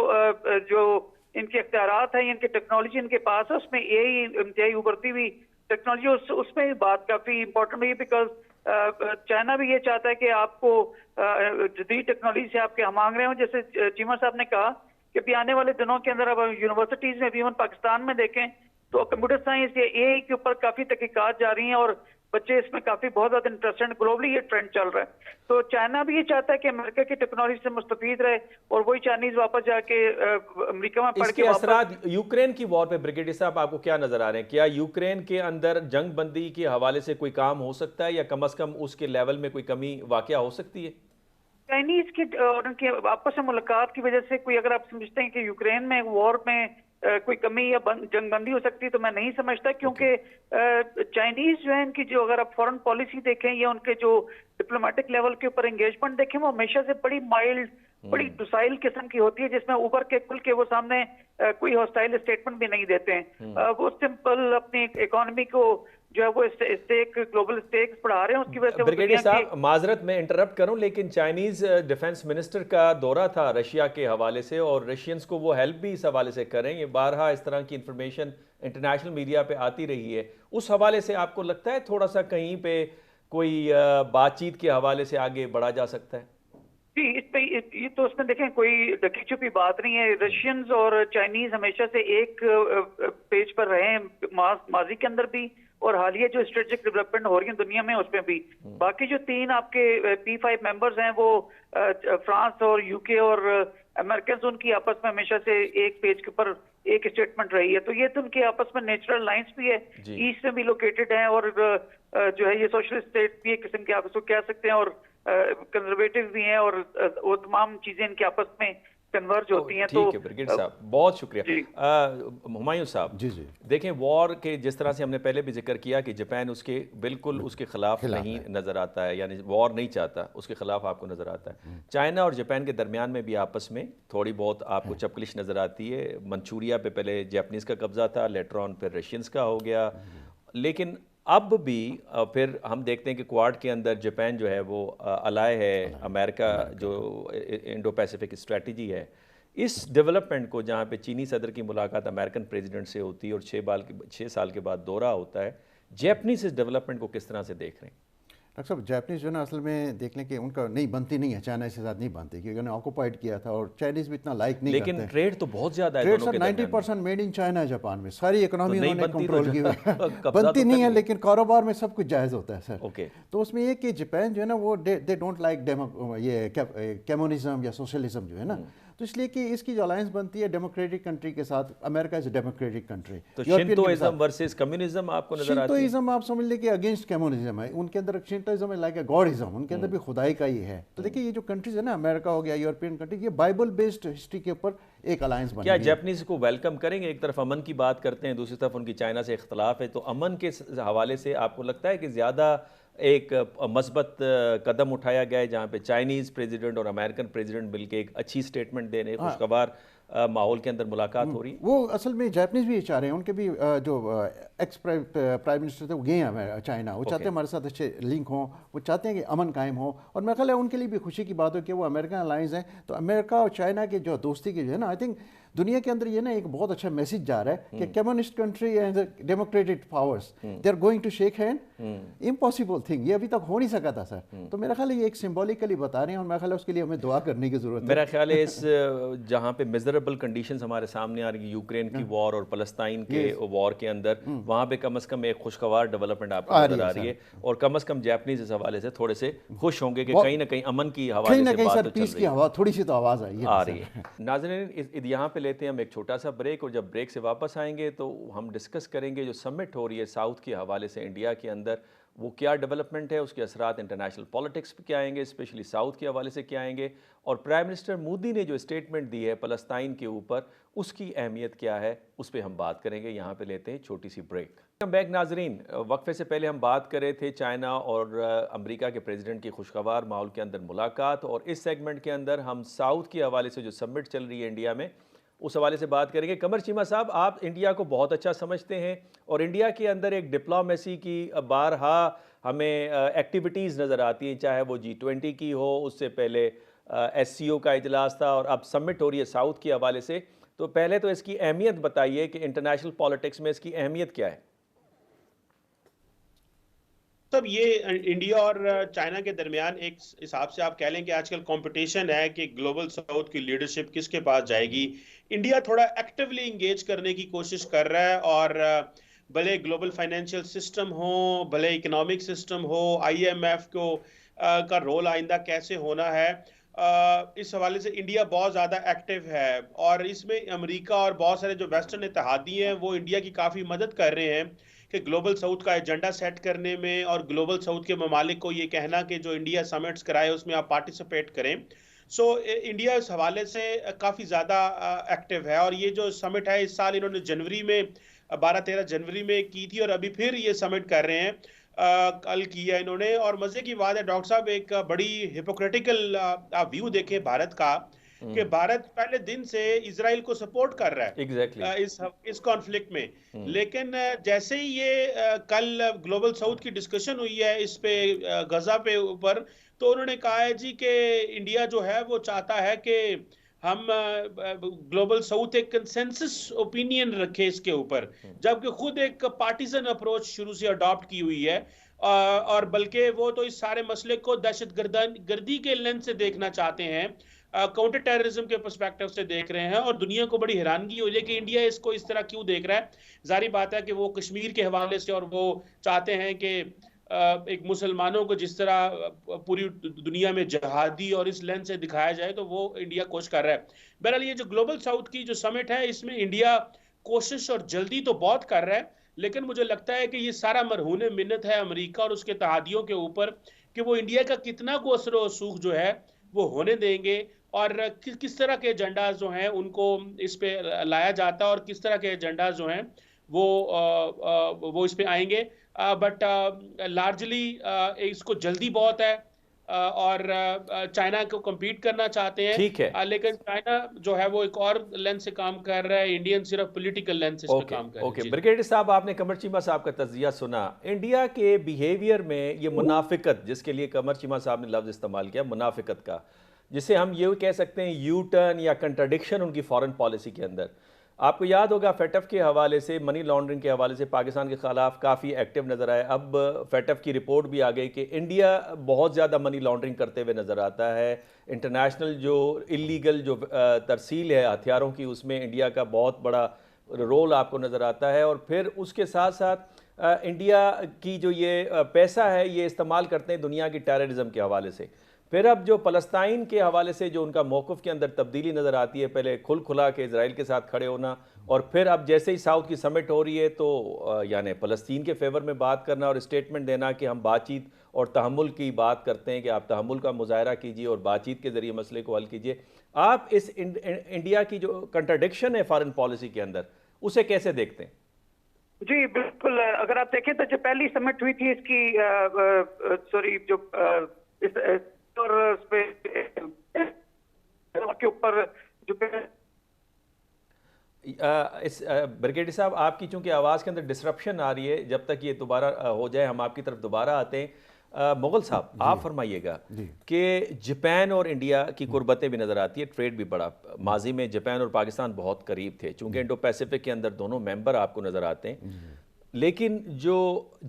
इनके इख्तियारात हैं, इनकी टेक्नोलॉजी इनके पास है, उसमें यही इंतहाई उभरती हुई टेक्नोलॉजी, उसमें भी बात काफी इंपॉर्टेंट है, बिकॉज चाइना भी ये चाहता है कि आपको जदीद टेक्नोलॉजी से आपके हम मांग रहे हो। जैसे चीमा साहब ने कहा कि अभी आने वाले दिनों के अंदर अब यूनिवर्सिटीज में भी, हम पाकिस्तान में देखें तो कंप्यूटर साइंस या एआई के ऊपर काफी तहकीकात जा रही हैं और बच्चे इसमें काफी बहुत ज्यादा इंटरेस्टेड, ग्लोबली ये ट्रेंड चल रहा है। तो चाइना भी ये चाहता है कि अमेरिका की टेक्नोलॉजी से मुस्तफीद रहे और वही चाइनीज वापस जाके अमेरिका में पढ़ के असरात यूक्रेन की वॉर पे ब्रिगेडियर साहब आपको क्या नजर आ रहे हैं? क्या यूक्रेन के अंदर जंग बंदी के हवाले से कोई काम हो सकता है, या कम अज कम उसके लेवल में कोई कमी वाकया हो सकती है? चाइनीज की और उनके आपस में मुलाकात की वजह से कोई, अगर आप समझते हैं कि यूक्रेन में वॉर में कोई कमी या जंगबंदी हो सकती है, तो मैं नहीं समझता, क्योंकि चाइनीज जो है इनकी जो, अगर आप फॉरेन पॉलिसी देखें या उनके जो डिप्लोमेटिक लेवल के ऊपर एंगेजमेंट देखें, वो हमेशा से बड़ी माइल्ड, बड़ी डुसाइल किस्म की होती है, जिसमें ऊपर के खुल के वो सामने कोई हॉस्टाइल स्टेटमेंट भी नहीं देते हैं। वो सिंपल अपनी इकोनॉमी को जो है वो स्टेक, ग्लोबल स्टेक्स बढ़ा रहे हैं, उसकी वजह से। ब्रिगेडियर साहब माजरत में इंटरप्ट करूं, लेकिन चाइनीज डिफेंस मिनिस्टर का दौरा था रशिया के हवाले से, और रशियंस को वो हेल्प भी इस हवाले से करें, ये बारहा इस तरह की इंफॉर्मेशन इंटरनेशनल मीडिया पे आती रही है। उस हवाले से आपको लगता है थोड़ा सा कहीं पे कोई बातचीत के हवाले से आगे बढ़ा जा सकता है? जी, इस पे ये तो उसमें देखें कोई ढकी छुपी बात नहीं है। रशियंस और चाइनीज हमेशा से एक पेज पर रहे हैं, माजी के अंदर भी और हालिया जो स्ट्रेटेजिक डेवलपमेंट हो रही है दुनिया में उसमें भी। बाकी जो 3 आपके P5 मेंबर्स हैं, वो फ्रांस और यूके और अमेरिकन, उनकी आपस में हमेशा से एक पेज के ऊपर ایک اسٹیٹمنٹ رہی ہے. تو یہ تو ان کے آپس میں نیچرل لائنس بھی ہے, ایسٹ میں بھی لوکیٹڈ ہیں, اور جو ہے یہ سوشلسٹ اسٹیٹ بھی ایک قسم کے آپ اس کو کہہ سکتے ہیں, اور کنزرویٹو بھی ہیں, اور وہ تمام چیزیں ان کے آپس میں کنورج ہوتی ہیں. ٹھیک ہے برگیڈ صاحب, بہت شکریہ. ہمایوں صاحب, جی جی دیکھیں وار کے جس طرح سے ہم نے پہلے بھی ذکر کیا کہ جاپان اس کے بالکل اس کے خلاف نہیں نظر آتا ہے, یعنی وار نہیں چاہتا, اس کے خلاف آپ کو نظر آتا ہے. چائنا اور جاپان کے درمیان میں بھی آپس میں تھوڑی بہت آپ کو چپکلش نظر آتی ہے. منچوریا پہ پہلے جاپنیز کا قبضہ تھا, لیٹر آن پھر رشینز کا ہو گیا, لیکن اب بھی پھر ہم دیکھتے ہیں کہ کوارڈ کے اندر جاپان جو ہے وہ الائے ہے امریکہ, جو انڈو پیسیفک اسٹریٹجی ہے. اس ڈیولپمنٹ کو جہاں پہ چینی صدر کی ملاقات امریکن پریزیڈنٹ سے ہوتی ہے اور 6 سال کے بعد دورہ ہوتا ہے, جیپنیز اس ڈیولپمنٹ کو کس طرح سے دیکھ رہے ہیں؟ ڈاکٹر صاحب جیپنیز جو ہے نا اصل میں دیکھ لیں کہ ان کا نہیں بنتی نہیں ہے, چائنا کے ساتھ نہیں بنتی کیونکہ انہوں نے آکوپائڈ کیا تھا, اور چائنیز بھی اتنا لائک نہیں کرتے. لیکن ٹریڈ تو بہت زیادہ ہے ٹریڈ دونوں سر کے 90% میڈ ان چائنا ہے جاپان میں, ساری اکنامی انہوں نے بنتی تو کنٹرول کی ہوئی ہے. بنتی نہیں ہے لیکن کاروبار میں سب کچھ جائز ہوتا ہے سر. تو اس میں یہ کہ جاپان جو ہے نا وہ دے ڈونٹ لائک یہ کمیونزم یا سوشلزم جو ہے نا, تو اس لیے کہ اس کی جو الائنس بنتی ہے ڈیموکریٹک کنٹری کے ساتھ, امریکہ از اے ڈیموکریٹک کنٹری. تو شنتوئزم ورسز کمیونزم آپ کو نظر آتی ہے؟ شنتوئزم آپ سمجھ لیں کہ اگینسٹ کمیونزم ہے, ان کے اندر شنتوئزم ہے لائک اے گاڈزم, ان کے اندر بھی خدائی کا ہی ہے. تو دیکھیے یہ جو کنٹریز ہے نا, امریکہ ہو گیا, یورپین کنٹری, یہ بائبل بیسڈ ہسٹری کے اوپر ایک الائنس بنی. کیا جاپنیز کو ویلکم کریں گے؟ ایک طرف امن کی بات کرتے ہیں, دوسری طرف ان کی چائنا سے اختلاف ہے, تو امن کے حوالے سے آپ کو لگتا ہے کہ زیادہ ایک مثبت قدم اٹھایا گیا ہے جہاں پہ چائنیز پریزیڈنٹ اور امریکن پریزیڈنٹ مل کے ایک اچھی سٹیٹمنٹ دے رہے ہیں, خوشگوار ماحول کے اندر ملاقات ہو رہی ہے؟ وہ اصل میں جاپنیز بھی یہ چاہ رہے ہیں, ان کے بھی جو ایکس پرائم منسٹر تھے وہ گئے ہیں چائنا, وہ چاہتے ہیں ہمارے ساتھ اچھے لنک ہوں, وہ چاہتے ہیں کہ امن قائم ہو. اور میرا خیال ہے ان کے لیے بھی خوشی کی بات ہو کہ وہ امریکن الائنس ہیں. تو امریکہ اور چائنا کے جو دوستی کی جو ہے نا, آئی تھنک دنیا کے اندر یہ نا ایک بہت اچھا میسج جا رہا ہے کہ communist country and democratic powers they are going to shake hand. Impossible thing, یہ ابھی تک ہو نہیں سکا تھا سر. تو میرا خیال ہے یہ ایک سمبولکلی بتا رہے ہیں, اور میرا خیال ہے اس کے لیے ہمیں دعا کرنے کی ضرورت ہے. میرا خیال ہے اس جہاں پہ میزربل کنڈیشنز ہمارے سامنے آ رہی ہیں, یوکرین کی وار اور فلسطین کے وار کے اندر, وہاں پہ کم از کم ایک خوشگوار ڈیولپمنٹ آپ کو نظر آ رہی ہے, اور کم از کم جاپنیز اس حوالے سے تھوڑے سے خوش ہوں گے کہ کہیں نہ کہیں امن کی حوالے سے بات تو چل رہی ہے, تھوڑی سی تو آواز آ رہی ہے. ناظرین یہاں پہ لیتے ہیں ہم ایک چھوٹا سا بریک, اور جب بریک سے واپس آئیں گے تو ہم ڈسکس کریں گے جو سمٹ ہو رہی ہے ساؤتھ کے حوالے سے انڈیا کے اندر, وہ کیا ڈیولپمنٹ ہے, اس کے اثرات انٹرنیشنل پالیٹکس پہ کیا آئیں گے, اسپیشلی ساؤتھ کے حوالے سے کیا آئیں گے, اور پرائم منسٹر مودی نے جو اسٹیٹمنٹ دی ہے فلسطین کے اوپر, اس کی اہمیت کیا ہے, اس پہ ہم بات کریں گے. یہاں پہ لیتے ہیں چھوٹی سی بریک. ویلکم بیک ناظرین. وقفے سے پہلے ہم بات کر رہے تھے چائنا اور امریکہ کے پریزیڈنٹ کی خوشگوار ماحول کے اندر ملاقات, اور اس سیگمنٹ کے اندر ہم ساؤتھ کے حوالے سے جو سمٹ چل رہی ہے انڈیا میں, اس حوالے سے بات کریں گے. قمر چیمہ صاحب, آپ انڈیا کو بہت اچھا سمجھتے ہیں, اور انڈیا کے اندر ایک ڈپلومیسی کی بارہا ہمیں ایکٹیویٹیز نظر آتی ہیں, چاہے وہ G20 کی ہو, اس سے پہلے SCO کا اجلاس تھا, اور اب سمٹ ہو رہی ہے ساؤتھ کے حوالے سے. تو پہلے تو اس کی اہمیت بتائیے کہ انٹرنیشنل پالیٹکس میں اس کی اہمیت کیا ہے؟ تب یہ انڈیا اور چائنا کے درمیان ایک حساب سے آپ کہہ لیں کہ آج کل کمپٹیشن ہے کہ گلوبل ساؤتھ کی لیڈرشپ کس کے پاس جائے گی. انڈیا تھوڑا ایکٹیولی انگیج کرنے کی کوشش کر رہا ہے, اور بھلے گلوبل فائنینشیل سسٹم ہو, بھلے اکنامک سسٹم ہو, IMF کا رول آئندہ کیسے ہونا ہے, اس حوالے سے انڈیا بہت زیادہ ایکٹیو ہے. اور اس میں امریکہ اور بہت سارے جو ویسٹرن اتحادی ہیں وہ انڈیا کی کافی مدد کر رہے ہیں کہ گلوبل ساؤتھ کا ایجنڈا سیٹ کرنے میں, اور گلوبل ساؤتھ کے ممالک کو یہ کہنا کہ جو انڈیا سمٹس کرائے اس میں آپ پارٹیسپیٹ کریں. سو انڈیا اس حوالے سے کافی زیادہ ایکٹیو ہے. اور یہ جو سمٹ ہے اس سال انہوں نے جنوری میں 12-13 جنوری میں کی تھی, اور ابھی پھر یہ سمٹ کر رہے ہیں, کل کیا انہوں نے. اور مزے کی بات ہے ڈاکٹر صاحب, ایک بڑی ہپوکریٹیکل آپ ویو دیکھیں بھارت کا, کہ بھارت پہلے دن سے اسرائیل کو سپورٹ کر رہا ہے اس کانفلکٹ میں, لیکن جیسے ہی یہ کل گلوبل ساؤتھ کی ڈسکشن ہوئی ہے اس پہ غزہ پہ اوپر, تو انہوں نے کہا ہے جی کہ انڈیا جو ہے وہ چاہتا ہے کہ ہم گلوبل ساؤتھ ایک کنسنسس اوپینین رکھے اس کے اوپر, جبکہ خود ایک پارٹیزن اپروچ شروع سے اڈاپٹ کی ہوئی ہے, اور بلکہ وہ تو اس سارے مسئلے کو دہشت گردی کے لینس سے دیکھنا چاہتے ہیں, کاؤنٹر ٹیررزم کے پرسپیکٹو سے دیکھ رہے ہیں. اور دنیا کو بڑی حیرانگی ہو جائے کہ انڈیا اس کو اس طرح کیوں دیکھ رہا ہے. ظاہری بات ہے کہ وہ کشمیر کے حوالے سے, اور وہ چاہتے ہیں کہ ایک مسلمانوں کو جس طرح پوری دنیا میں جہادی اور اس لینس سے دکھایا جائے تو وہ انڈیا کوشش کر رہا ہے۔ بہرحال یہ جو گلوبل ساؤتھ کی جو سمٹ ہے اس میں انڈیا کوشش اور جلدی تو بہت کر رہا ہے، لیکن مجھے لگتا ہے کہ یہ سارا مرہون منت ہے امریکہ اور اس کے اتحادیوں کے اوپر کہ وہ انڈیا کا کتنا کو اثر و رسوخ جو ہے وہ ہونے دیں گے، اور کس طرح کے ایجنڈاز جو ہیں ان کو اس پہ لایا جاتا ہے، اور کس طرح کے ایجنڈاز جو ہیں وہ اس پہ آئیں گے۔ بٹ لارجلی اس کو جلدی بہت ہے، اور چائنا کو کمپیٹ کرنا چاہتے ہیں، ٹھیک ہے، لیکن چائنا جو ہے وہ ایک اور لینس سے کام کر رہا ہے، انڈین صرف پولیٹیکل لینس سے کام کر رہا ہے۔ اوکے بریگیڈیئر صاحب، آپ نے قمر چیمہ صاحب کا تجزیہ سنا۔ انڈیا کے بیہیویئر میں یہ منافقت، جس کے لیے قمر چیمہ صاحب نے لفظ استعمال کیا منافقت کا، جسے ہم یہ کہہ سکتے ہیں یو ٹرن یا کنٹرڈکشن ان کی فارن پالیسی کے اندر، آپ کو یاد ہوگا فیٹف کے حوالے سے، منی لانڈرنگ کے حوالے سے پاکستان کے خلاف کافی ایکٹیو نظر آئے۔ اب فیٹف کی رپورٹ بھی آ گئی کہ انڈیا بہت زیادہ منی لانڈرنگ کرتے ہوئے نظر آتا ہے۔ انٹرنیشنل جو اللیگل جو ترسیل ہے ہتھیاروں کی، اس میں انڈیا کا بہت بڑا رول آپ کو نظر آتا ہے، اور پھر اس کے ساتھ ساتھ انڈیا کی جو یہ پیسہ ہے یہ استعمال کرتے ہیں دنیا کی ٹیررزم کے حوالے سے۔ پھر اب جو فلسطین کے حوالے سے جو ان کا موقف کے اندر تبدیلی نظر آتی ہے، پہلے کھل کھلا کے اسرائیل کے ساتھ کھڑے ہونا، اور پھر اب جیسے ہی ساؤتھ کی سمٹ ہو رہی ہے تو یعنی فلسطین کے فیور میں بات کرنا اور اسٹیٹمنٹ دینا کہ ہم بات چیت اور تحمل کی بات کرتے ہیں کہ آپ تحمل کا مظاہرہ کیجئے اور بات چیت کے ذریعے مسئلے کو حل کیجئے۔ آپ اس انڈیا کی جو کنٹرڈکشن ہے فارن پالیسی کے اندر، اسے کیسے دیکھتے ہیں؟ جی بالکل، اگر آپ دیکھیں تو جو پہلی سمٹ ہوئی تھی اس کی جو اور اس پہ کے اوپر جو بریگیڈیئر صاحب، آپ کی چونکہ آواز کے اندر ڈسرپشن آ رہی ہے، جب تک یہ دوبارہ ہو جائے ہم آپ کی طرف دوبارہ آتے ہیں۔ مغل صاحب آپ فرمائیے گا کہ جاپان اور انڈیا کی قربتیں بھی نظر آتی ہے، ٹریڈ بھی بڑا، ماضی میں جاپان اور پاکستان بہت قریب تھے، چونکہ انڈو پیسیفک کے اندر دونوں ممبر آپ کو نظر آتے ہیں، لیکن جو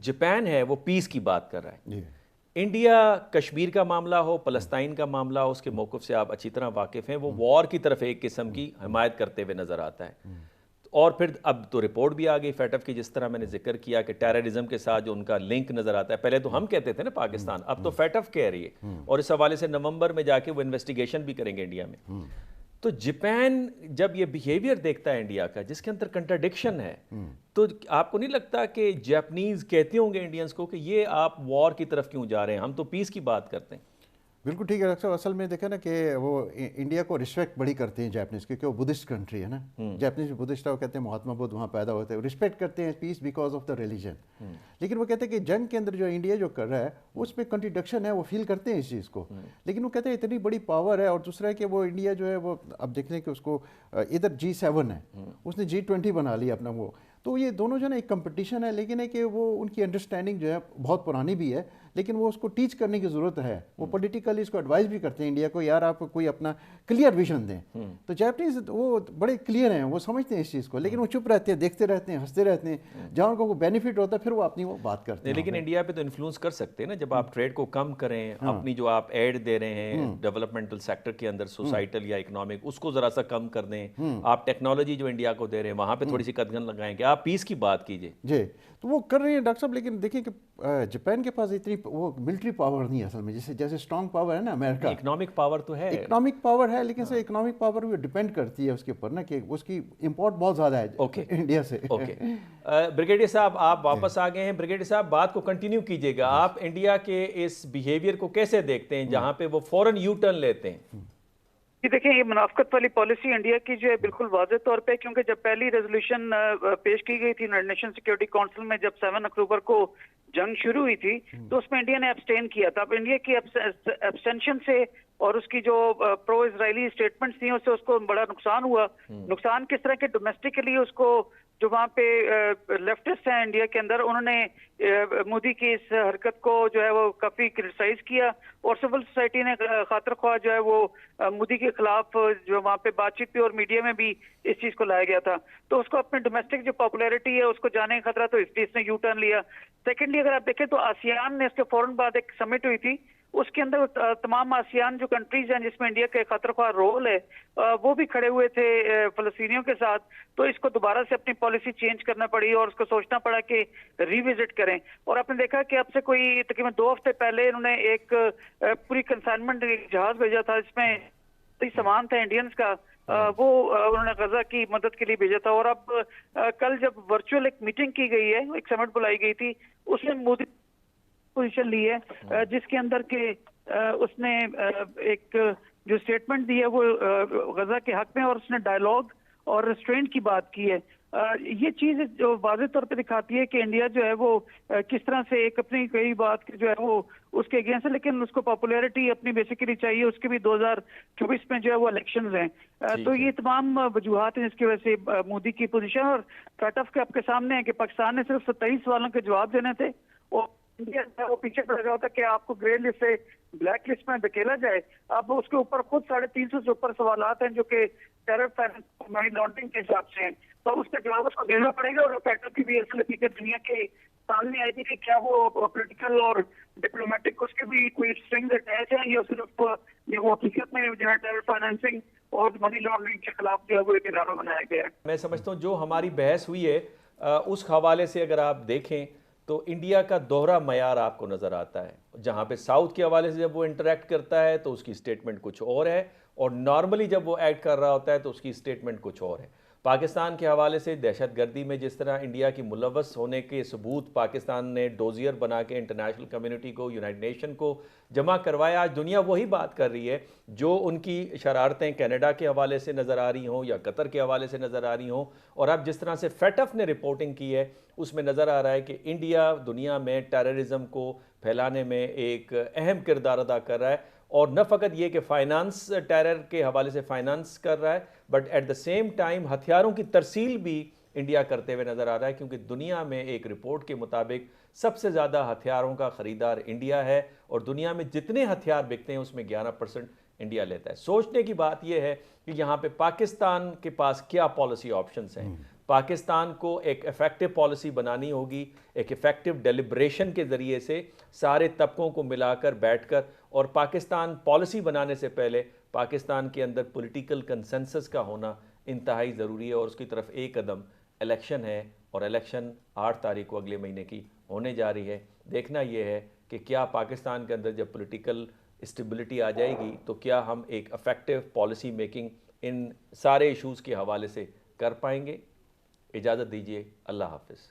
جاپان ہے وہ پیس کی بات کر رہا ہے۔ انڈیا کشمیر کا معاملہ ہو، فلسطین کا معاملہ ہو، اس کے موقف سے آپ اچھی طرح واقف ہیں، وہ وار کی طرف ایک قسم کی حمایت کرتے ہوئے نظر آتا ہے۔ اور پھر اب تو رپورٹ بھی آ گئی فیٹف کی، جس طرح میں نے ذکر کیا کہ ٹیررزم کے ساتھ جو ان کا لنک نظر آتا ہے، پہلے تو ہم کہتے تھے نا پاکستان، اب تو فیٹف کہہ رہی ہے، اور اس حوالے سے نومبر میں جا کے وہ انویسٹیگیشن بھی کریں گے انڈیا میں۔ تو جاپان جب یہ بیہیویئر دیکھتا ہے انڈیا کا جس کے اندر کنٹرڈکشن ہے، تو آپ کو نہیں لگتا کہ جاپنیز کہتے ہوں گے انڈینز کو کہ یہ آپ وار کی طرف کیوں جا رہے ہیں، ہم تو پیس کی بات کرتے ہیں؟ بالکل ٹھیک ہے ڈاکٹر صاحب، اصل میں دیکھیں نا کہ وہ انڈیا کو رسپیکٹ بڑی کرتے ہیں جاپنیز، کیونکہ وہ بدھسٹ کنٹری ہے نا، جاپنیز بدھسٹ ہے، وہ کہتے ہیں مہاتما بدھ وہاں پیدا ہوتے ہیں، رسپیکٹ کرتے ہیں پیس بیکاز آف دا ریلیجن۔ لیکن وہ کہتے ہیں کہ جنگ کے اندر جو انڈیا جو کر رہا ہے اس میں کنٹرڈکشن ہے، وہ فیل کرتے ہیں اس چیز کو، لیکن وہ کہتے ہیں اتنی بڑی پاور ہے، اور دوسرا ہے کہ وہ انڈیا جو ہے وہ اب دیکھ لیں کہ اس کو ادھر G7 ہے، اس نے G20 بنا لیا اپنا وہ، تو یہ دونوں جو ہے نا ایک کمپٹیشن ہے، لیکن ہے کہ وہ ان کی انڈرسٹینڈنگ جو ہے بہت پرانی بھی ہے، لیکن وہ اس کو ٹیچ کرنے کی ضرورت ہے، وہ پولیٹیکلی اس کو ایڈوائز بھی کرتے ہیں انڈیا کو، یار آپ کوئی اپنا کلیئر ویژن دیں۔ تو جاپنیز وہ بڑے کلیئر ہیں، وہ سمجھتے ہیں اس چیز کو، لیکن وہ چپ رہتے ہیں، دیکھتے رہتے ہیں، ہنستے رہتے ہیں، جہاں ان کو بینیفٹ ہوتا ہے پھر وہ اپنی وہ بات کرتے ہیں۔ لیکن انڈیا پہ تو انفلوئنس کر سکتے ہیں نا، جب آپ ٹریڈ کو کم کریں، اپنی جو آپ ایڈ دے رہے ہیں ڈیولپمنٹل سیکٹر کے اندر، سوسائٹل یا اکنامک، اس کو ذرا سا کم کر دیں، آپ ٹیکنالوجی جو انڈیا کو دے رہے ہیں وہاں پہ تھوڑی سی قدغن لگائیں کہ آپ پیس کی بات کیجئے۔ جی تو وہ کر رہے ہیں ڈاکٹر صاحب، لیکن دیکھیں کہ جاپان کے پاس اتنی وہ ملٹری پاور نہیں ہے اصل میں، جیسے اسٹرانگ پاور ہے نا امریکہ، اکنامک پاور تو ہے، اکنامک پاور ہے، لیکن سر اکنامک پاور بھی ڈیپینڈ کرتی ہے اس کے اوپر نا، کہ اس کی امپورٹ بہت زیادہ ہے انڈیا سے۔ بریگیڈیئر صاحب آپ واپس آ گئے ہیں، بریگیڈیئر صاحب بات کو کنٹینیو کیجئے گا، آپ انڈیا کے اس بیہیویئر کو کیسے دیکھتے ہیں جہاں پہ وہ فوراً یو ٹرن لیتے ہیں؟ جی دیکھیں، یہ منافقت والی پالیسی انڈیا کی جو ہے بالکل واضح طور پہ، کیونکہ جب پہلی ریزولوشن پیش کی گئی تھی یونائیٹڈ نیشن سیکورٹی کونسل میں، جب 7 اکتوبر کو جنگ شروع ہوئی تھی، تو اس میں انڈیا نے ایبسٹین کیا تھا۔ اب انڈیا کی ایبسٹینشن سے اور اس کی جو پرو اسرائیلی اسٹیٹمنٹس تھیں اس سے اس کو بڑا نقصان ہوا۔ نقصان کس طرح کے ڈومیسٹکلی اس کو جو وہاں پہ لیفٹسٹ ہیں انڈیا کے اندر، انہوں نے مودی کی اس حرکت کو جو ہے وہ کافی کرٹیسائز کیا، اور سول سوسائٹی نے خاطر خواہ جو ہے وہ مودی کے خلاف جو وہاں پہ بات چیت پہ اور میڈیا میں بھی اس چیز کو لایا گیا تھا، تو اس کو اپنے ڈومیسٹک جو پاپولیرٹی ہے اس کو جانے کا خطرہ، تو اس لیے اس نے یو ٹرن لیا۔ سیکنڈلی اگر آپ دیکھیں تو آسیان نے اس کے فوراً بعد ایک سمٹ ہوئی تھی، उसके अंदर तमाम आसियान जो कंट्रीज हैं जिसमें इंडिया का खतरख्वाह रोल है, वो भी खड़े हुए थे फलस्तीनियों के साथ। तो इसको दोबारा से अपनी पॉलिसी चेंज करना पड़ी और उसको सोचना पड़ा कि रिविजिट करें। और आपने देखा कि अब से कोई तकरीबन 2 हफ्ते पहले इन्होंने एक पूरी कंसाइनमेंट जहाज भेजा था, जिसमें सामान था इंडियंस का, वो उन्होंने गजा की मदद के लिए भेजा था। और अब कल जब वर्चुअल एक मीटिंग की गई है, एक समिट बुलाई गई थी, उसमें मोदी पोजीशन ली है, जिसके अंदर के उसने एक जो स्टेटमेंट दी है वो गजा के हक में, और उसने डायलॉग और रेस्ट्रेंट की बात की है। ये चीज जो वाज़ेह तौर पे दिखाती है कि इंडिया जो है वो किस तरह से एक अपनी कई बात जो है वो उसके अगेंस्ट है, लेकिन उसको पॉपुलैरिटी अपनी बेसिकली चाहिए। उसके भी 2024 में जो है वो इलेक्शंस हैं। तो ये तमाम वजूहात हैं जिसकी वजह से मोदी की पोजीशन, और कटऑफ के आपके सामने है कि पाकिस्तान ने सिर्फ 27 सवालों के जवाब देने थे और इंडिया वो पीछे पड़ गया होता कि आपको ग्रे लिस्ट से ब्लैक लिस्ट में धकेला जाए। अब उसके ऊपर खुद 350 से ऊपर सवालात हैं जो कि टेरर फाइनेंस, मनी लॉन्ड्रिंग के हिसाब से हैं। तो उसका जवाब उसको देना पड़ेगा। और फैक्टर की भी असल हकीकत दुनिया के सामने आई थी कि क्या वो पॉलिटिकल और डिप्लोमेटिक उसके भी कोई स्ट्रिंग्स अटैच हैं, या सिर्फ ये वो हकीकत में जो है टेरर फाइनेंसिंग और मनी लॉन्ड्रिंग के खिलाफ जो है वो एक इदारा बनाया गया है। मैं समझता हूँ जो हमारी बहस हुई है उस हवाले से अगर आप देखें तो इंडिया का दोहरा मयार आपको नज़र आता है। जहाँ पे साउथ के हवाले से जब वो इंटरेक्ट करता है तो उसकी स्टेटमेंट कुछ और है, और नॉर्मली जब वो एक्ट कर रहा होता है तो उसकी स्टेटमेंट कुछ और है। पाकिस्तान के हवाले से दहशतगर्दी में जिस तरह इंडिया की मुलव्वस होने के सबूत पाकिस्तान ने डोजियर बना के इंटरनेशनल कम्युनिटी को, यूनाइटेड नेशन को जमा करवाया, आज दुनिया वही बात कर रही है। जो उनकी शरारतें कनाडा के हवाले से नज़र आ रही हों या कतर के हवाले से नज़र आ रही हों, और अब जिस तरह से फेटफ ने रिपोर्टिंग की है उसमें नज़र आ रहा है कि इंडिया दुनिया में टेररिज्म को फैलाने में एक अहम किरदार अदा कर रहा है। और न फ़कत ये कि फ़ाइनेंस टेरर के हवाले से फ़ाइनेंस कर रहा है, but at the same time हथियारों की तरसील भी इंडिया करते हुए नज़र आ रहा है, क्योंकि दुनिया में एक रिपोर्ट के मुताबिक सबसे ज़्यादा हथियारों का ख़रीदार इंडिया है, और दुनिया में जितने हथियार बिकते हैं उसमें 11% इंडिया लेता है। सोचने की बात यह है कि यहाँ पे पाकिस्तान के पास क्या पॉलिसी ऑप्शंस हैं। पाकिस्तान को एक इफ़ेक्टिव पॉलिसी बनानी होगी, एक इफ़ेक्टिव डेलिब्रेशन के ज़रिए से सारे तबकों को मिलाकर बैठकर, और पाकिस्तान पॉलिसी बनाने से पहले पाकिस्तान के अंदर पॉलिटिकल कंसेंसस का होना इंतहाई ज़रूरी है। और उसकी तरफ एक कदम इलेक्शन है, और इलेक्शन 8 तारीख को अगले महीने की होने जा रही है। देखना यह है कि क्या पाकिस्तान के अंदर जब पॉलिटिकल स्टेबिलिटी आ जाएगी तो क्या हम एक इफ़ेक्टिव पॉलिसी मेकिंग इन सारे इशूज़ के हवाले से कर पाएंगे। इजाज़त दीजिए, अल्लाह हाफ़िज़।